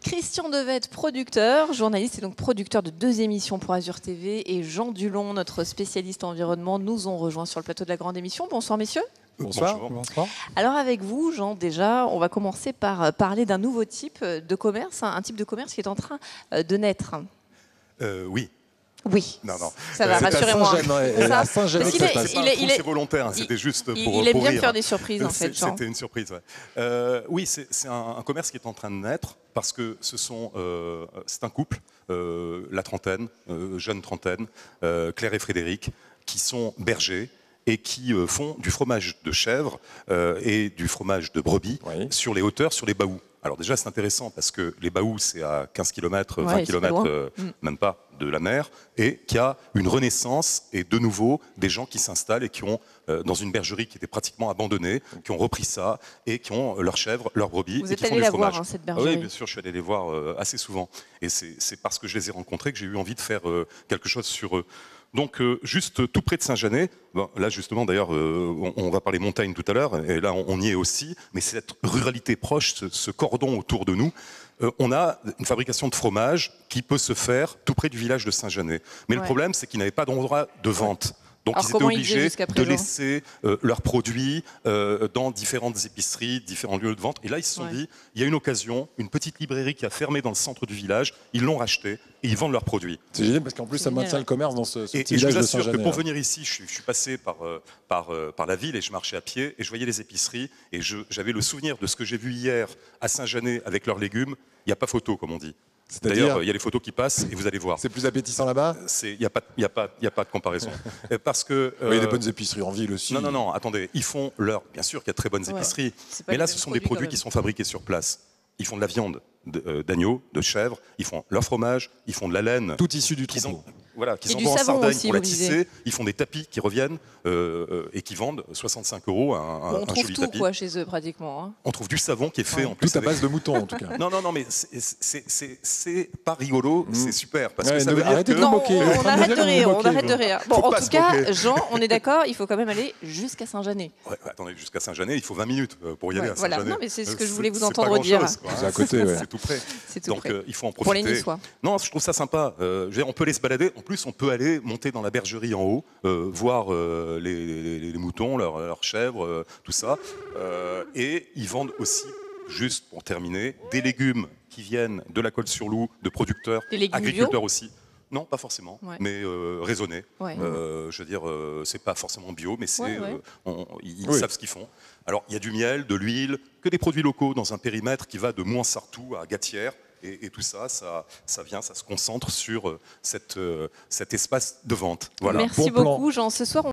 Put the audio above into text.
Christian Devette, producteur, journaliste et donc producteur de 2 émissions pour Azur TV, et Jean Dulon, notre spécialiste environnement, nous ont rejoints sur le plateau de la grande émission. Bonsoir messieurs. Bonsoir. Bonsoir. Alors avec vous, Jean, déjà, on va commencer par parler d'un nouveau type de commerce, un type de commerce qui est en train de naître. Oui. Oui. Non. Ça va, rassurez-moi. C'est volontaire, c'était juste pour Il aime bien rire. faire des surprises, en fait, Jean. C'était une surprise, ouais. Oui, c'est un commerce qui est en train de naître parce que c'est un couple, la trentaine, jeune trentaine, Claire et Frédéric, qui sont bergers et qui font du fromage de chèvre et du fromage de brebis sur les hauteurs, sur les baous. Alors déjà, c'est intéressant parce que les baous, c'est à 15 km, 20 km, même pas, de la mer, et qu'il y a une renaissance et de nouveau des gens qui s'installent et qui ont, dans une bergerie qui était pratiquement abandonnée, qui ont repris ça et qui ont leurs chèvres, leurs brebis. Vous et êtes qui font allé du la fromage. voir, hein, cette bergerie? Oui, bien sûr, je suis allé les voir assez souvent. Et c'est parce que je les ai rencontrés que j'ai eu envie de faire quelque chose sur eux. Donc, juste tout près de Saint-Janet, bon, là justement d'ailleurs, on va parler montagne tout à l'heure, et là on y est aussi, mais cette ruralité proche, ce cordon autour de nous, on a une fabrication de fromage qui peut se faire tout près du village de Saint-Janet. Mais le problème, c'est qu'ils n'avaient pas d'endroit de vente. Donc ils étaient obligés de laisser leurs produits dans différentes épiceries, différents lieux de vente. Et là, ils se sont dit, il y a une occasion, une petite librairie qui a fermé dans le centre du village, ils l'ont racheté et ils vendent leurs produits. C'est génial parce qu'en plus, ça maintient le commerce dans ce petit village de Saint-Janet. Et je vous assure que pour venir ici, je suis passé par la ville et je marchais à pied et je voyais les épiceries et j'avais le souvenir de ce que j'ai vu hier à Saint-Janet avec leurs légumes. Il n'y a pas photo, comme on dit. D'ailleurs, il y a les photos qui passent et vous allez voir. C'est plus appétissant là-bas? Il n'y a pas de comparaison. Parce que, il y a des bonnes épiceries en ville aussi. Non, attendez. Ils font bien sûr qu'il y a de très bonnes épiceries. Mais là, ce sont des produits qui sont fabriqués sur place. Ils font de la viande d'agneau, de chèvre, ils font leur fromage, ils font de la laine. Tout issu du troupeau. Voilà, qu'ils envoient en Sardaigne pour la tisser. Ils font des tapis qui reviennent et qui vendent 65 € un joli tapis. On trouve tout quoi chez eux pratiquement. Hein. On trouve du savon qui est fait en plus. Tout à base de mouton en tout cas. Non, mais c'est pas rigolo, c'est super. Parce que ça veut dire que... Non, on arrête de rire. Bon, en tout cas, Jean, on est d'accord, il faut quand même aller jusqu'à Saint-Janet. Ouais, attendez, jusqu'à Saint-Janet, il faut 20 minutes pour y aller à Saint-Janet. Voilà, non, mais c'est ce que je voulais vous entendre dire. C'est à côté, c'est tout près. Donc il faut en profiter. Pour les Niçois. Non, je trouve ça sympa. On peut aller se balader. En plus, on peut aller monter dans la bergerie en haut, voir les moutons, leurs chèvres, tout ça. Et ils vendent aussi, juste pour terminer, des légumes qui viennent de la Colle-sur-Loup, de producteurs, agriculteurs aussi. Non, pas forcément, mais raisonnés. Je veux dire, c'est pas forcément bio, mais ils savent ce qu'ils font. Alors, il y a du miel, de l'huile, que des produits locaux dans un périmètre qui va de Mouansartou à Gatière. Et tout ça, ça se concentre sur cet espace de vente. Voilà. Merci beaucoup, Jean. Ce soir,